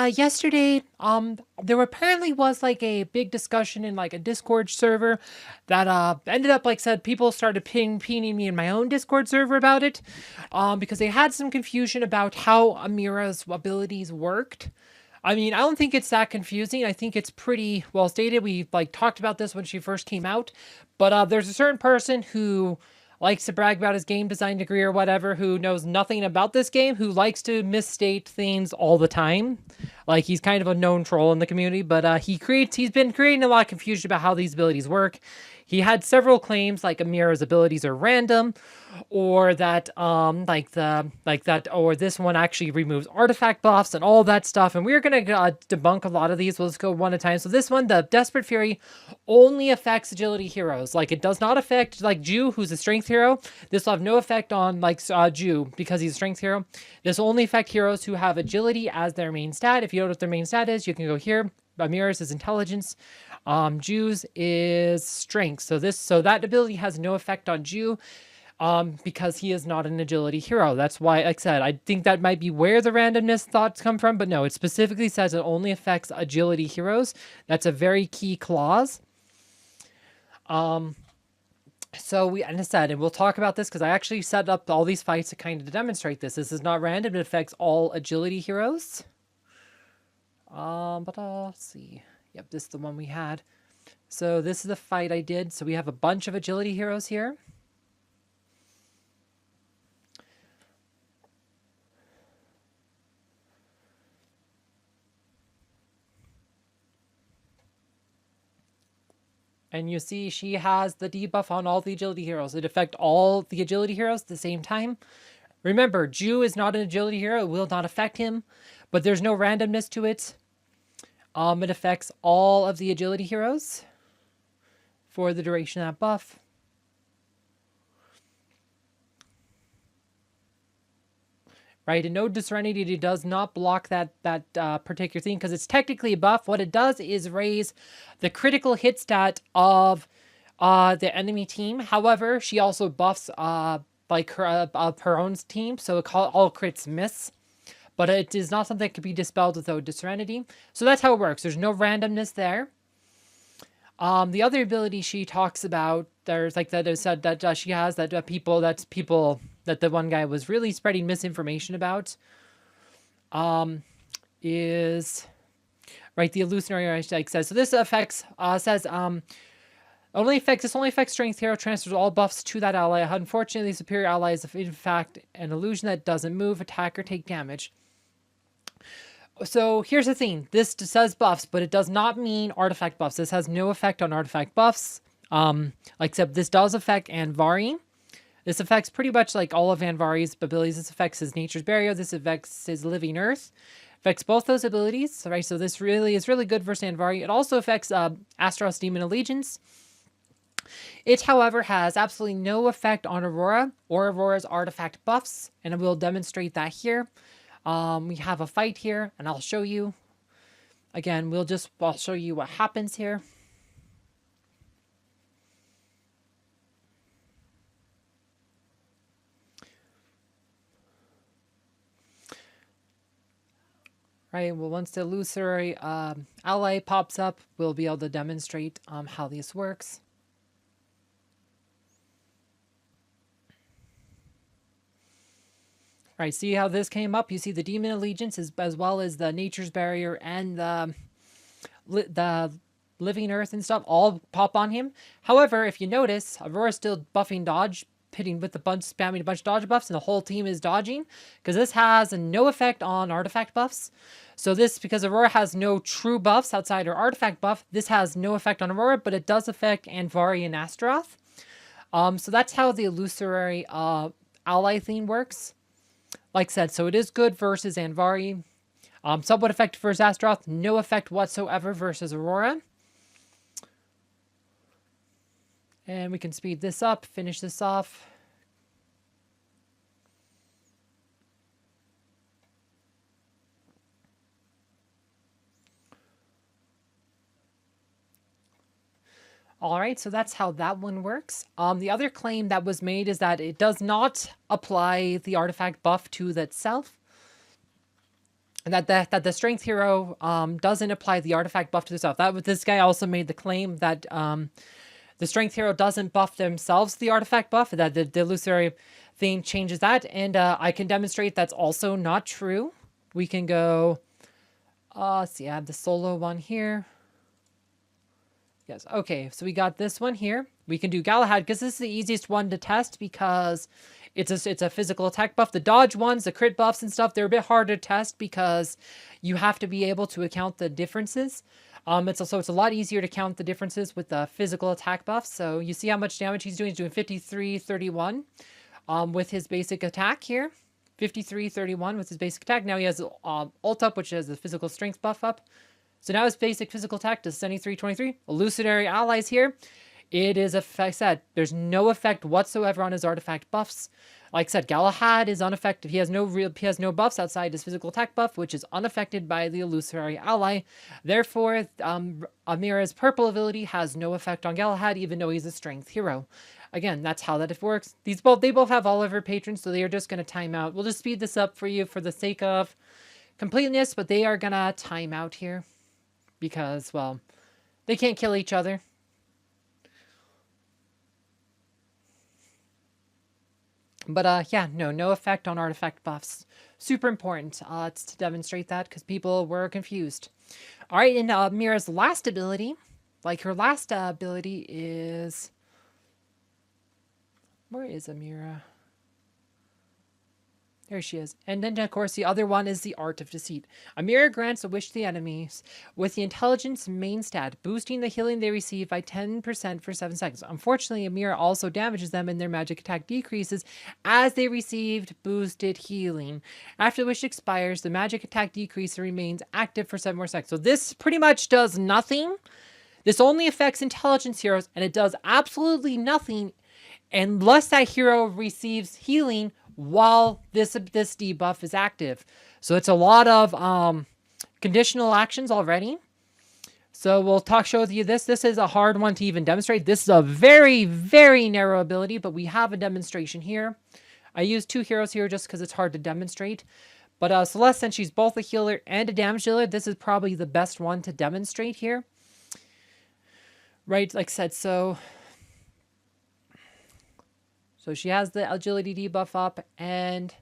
yesterday, there apparently was like a big discussion in like a Discord server that ended up like said people started pinging me in my own Discord server about it, because they had some confusion about how Amira's abilities worked. I mean, I don't think it's that confusing. I think it's pretty well stated. We like talked about this when she first came out, but there's a certain person who likes to brag about his game design degree or whatever, who knows nothing about this game, who likes to misstate things all the time. Like, he's kind of a known troll in the community, but he's been creating a lot of confusion about how these abilities work. He had several claims, like Amira's abilities are random, or that or this one actually removes artifact buffs and all that stuff. And we're gonna debunk a lot of these. We'll just go one at a time. So this one, the Desperate Fury, only affects agility heroes. Like, it does not affect like Ju, who's a strength hero. This will have no effect on like Ju because he's a strength hero. This will only affect heroes who have agility as their main stat. If you know what their main stat is, you can go here. Amira's is intelligence. Ju's is strength. So that ability has no effect on Ju, because he is not an agility hero. That's why, like I said, I think that might be where the randomness thoughts come from, but no, it specifically says it only affects agility heroes. That's a very key clause. So and I said, and we'll talk about this because I actually set up all these fights to kind of demonstrate this. This is not random. It affects all agility heroes. But let's see. Yep, this is the one we had. So this is the fight I did. So we have a bunch of agility heroes here. And you see she has the debuff on all the agility heroes. It affects all the agility heroes at the same time. Remember, Ju is not an agility hero. It will not affect him, but there's no randomness to it. It affects all of the agility heroes for the duration of that buff. Right, and no Serenity does not block that particular thing because it's technically a buff. What it does is raise the critical hit stat of the enemy team. However, she also buffs like her own team, so all crits miss. But it is not something that can be dispelled without Serenity. So that's how it works. There's no randomness there. The other ability she talks about, there's like that is said that she has that people that the one guy was really spreading misinformation about, is right, the Illusionary, like says. So this affects this only affects strength hero, transfers all buffs to that ally. Unfortunately, the superior ally is in fact an illusion that doesn't move, attack, or take damage. So here's the thing. This says buffs, but it does not mean artifact buffs. This has no effect on artifact buffs. Except this does affect Anvari. This affects pretty much like all of Anvari's abilities. This affects his Nature's Barrier. This affects his Living Earth. Affects both those abilities. Right, so this really is really good versus Anvari. It also affects Astros Demon Allegiance. It, however, has absolutely no effect on Aurora or Aurora's artifact buffs, and I will demonstrate that here. We have a fight here, and I'll show you. Again, I'll show you what happens here. Right, well, once the Illusory ally pops up, we'll be able to demonstrate how this works. Right, see how this came up? You see the Demon Allegiance as well as the Nature's Barrier and the Living Earth and stuff all pop on him. However, if you notice, Aurora's still buffing dodge, hitting with spamming a bunch of dodge buffs, and the whole team is dodging, because this has no effect on artifact buffs. So this, because Aurora has no true buffs outside her artifact buff, this has no effect on Aurora, but it does affect Anvari and Astaroth. So that's how the Illusory ally theme works. Like I said, so it is good versus Anvari. Somewhat effective versus Astaroth. No effect whatsoever versus Aurora. And we can speed this up, finish this off. All right, so that's how that one works. The other claim that was made is that it does not apply the artifact buff to itself. and that the strength hero doesn't apply the artifact buff to themselves. This guy also made the claim that the strength hero doesn't buff themselves the artifact buff, that the illusory thing changes that, and I can demonstrate that's also not true. We can go, see, I have the solo one here. Yes, okay, so we got this one here. We can do Galahad, because this is the easiest one to test, because it's a physical attack buff. The dodge ones, the crit buffs and stuff, they're a bit harder to test, because you have to be able to account the differences. It's a lot easier to count the differences with the physical attack buffs. So you see how much damage he's doing. He's doing 53-31 with his basic attack here. 53-31 with his basic attack. Now he has ult up, which has the physical strength buff up. So now his basic physical attack does 73-23. Illusionary allies here. It is, like I said, there's no effect whatsoever on his artifact buffs. Like I said, Galahad is unaffected. He has no buffs outside his physical attack buff, which is unaffected by the illusory ally. Therefore, Amira's purple ability has no effect on Galahad, even though he's a strength hero. Again, that's how that works. They both have Oliver patrons, so they are just going to time out. We'll just speed this up for you for the sake of completeness, but they are going to time out here because, well, they can't kill each other. But yeah, no effect on artifact buffs. Super important it's to demonstrate that because people were confused. All right, and Mira's last ability, her last ability is... Where is Amira? There she is. And then, of course, the other one is the Art of Deceit. Amira grants a wish to the enemies with the Intelligence main stat, boosting the healing they receive by 10% for 7 seconds. Unfortunately, Amira also damages them and their magic attack decreases as they received boosted healing. After the wish expires, the magic attack decrease remains active for 7 more seconds. So this pretty much does nothing. This only affects intelligence heroes, and it does absolutely nothing unless that hero receives healing while this debuff is active. So it's a lot of conditional actions already. So we'll show you this. This is a hard one to even demonstrate. This is a very, very narrow ability, but we have a demonstration here. I use 2 heroes here just because it's hard to demonstrate. But Celeste, since she's both a healer and a damage dealer, this is probably the best one to demonstrate here. Right, like I said, so she has the agility debuff up, and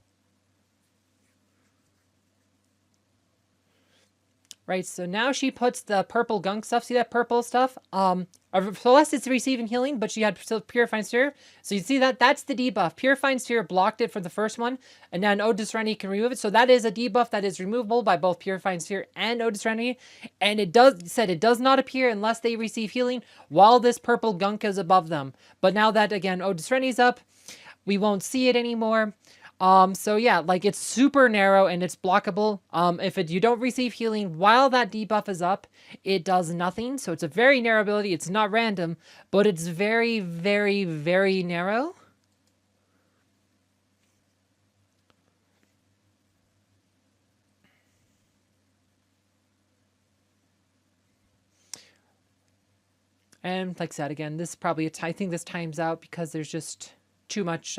right, so now she puts the purple gunk stuff. See that purple stuff? Celeste is receiving healing, but she had still Purifying Sphere. So you see that? That's the debuff. Purifying Sphere blocked it for the first one, and now Otis Serenity can remove it. So that is a debuff that is removable by both Purifying Sphere and Otis Serenity. And it does not appear unless they receive healing while this purple gunk is above them. But now that, again, Otis Serenity's up, we won't see it anymore. So yeah, it's super narrow and it's blockable. If you don't receive healing while that debuff is up, it does nothing. So it's a very narrow ability. It's not random, but it's very, very, very narrow. And like I said, again, this is probably I think this times out because there's just too much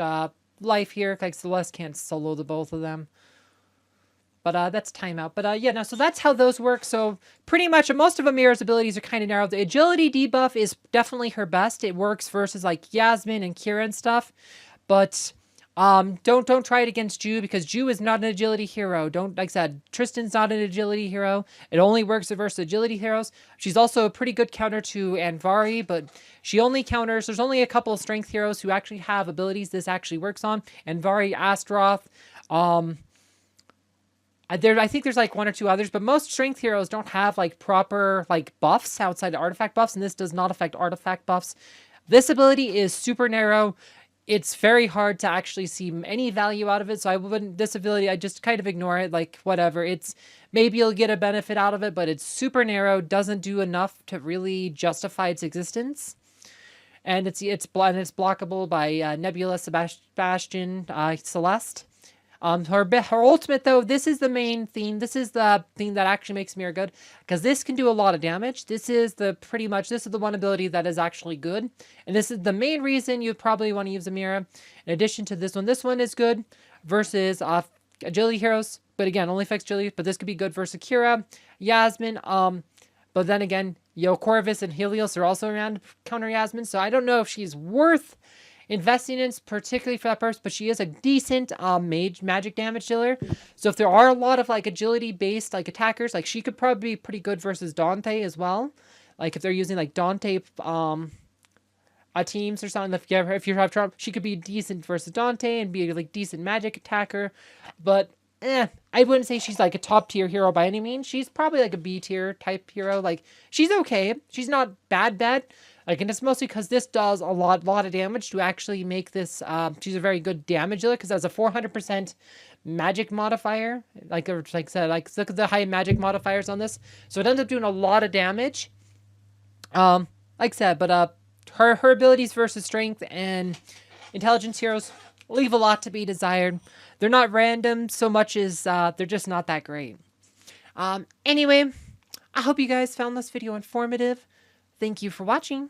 life here. Like Celeste can't solo the both of them. But that's timeout. But yeah, no, so that's how those work. So pretty much most of Amira's abilities are kind of narrow. The agility debuff is definitely her best. It works versus like Yasmin and Kira and stuff. But don't try it against Ju because Ju is not an agility hero. Like I said, Tristan's not an agility hero. It only works versus agility heroes. She's also a pretty good counter to Anvari, but she only counters. There's only a couple of strength heroes who actually have abilities this actually works on. Anvari, Astroth. I think there's like 1 or 2 others, but most strength heroes don't have like proper like buffs outside the artifact buffs, and this does not affect artifact buffs. This ability is super narrow. It's very hard to actually see any value out of it, so I wouldn't, this ability, I just kind of ignore it, like, whatever. It's, maybe you'll get a benefit out of it, but it's super narrow, doesn't do enough to really justify its existence. And it's blockable by Nebula, Sebastian, Celeste. Her ultimate, though, this is the main theme. This is the thing that actually makes Amira good, because this can do a lot of damage. This is the one ability that is actually good, and this is the main reason you probably want to use Amira. In addition to this one is good versus agility heroes, but again, only affects agility. But this could be good versus Kira, Yasmin. But then again, Corvus and Helios are also around counter Yasmin. So I don't know if she's worth investing in, particularly for that purpose. But she is a decent magic damage dealer. So if there are a lot of like agility based like attackers, like she could probably be pretty good versus Dante as well. Like if they're using like Dante teams or something. If you have trouble, she could be decent versus Dante and be a like decent magic attacker. But I wouldn't say she's like a top tier hero by any means. She's probably like a B tier type hero. Like she's okay. She's not bad. Like, and it's mostly because this does a lot of damage to actually make this. She's a very good damage dealer because that's a 400% magic modifier. Like I said, like look at the high magic modifiers on this. So it ends up doing a lot of damage. Like I said, but her abilities versus strength and intelligence heroes leave a lot to be desired. They're not random so much as they're just not that great. Anyway, I hope you guys found this video informative. Thank you for watching.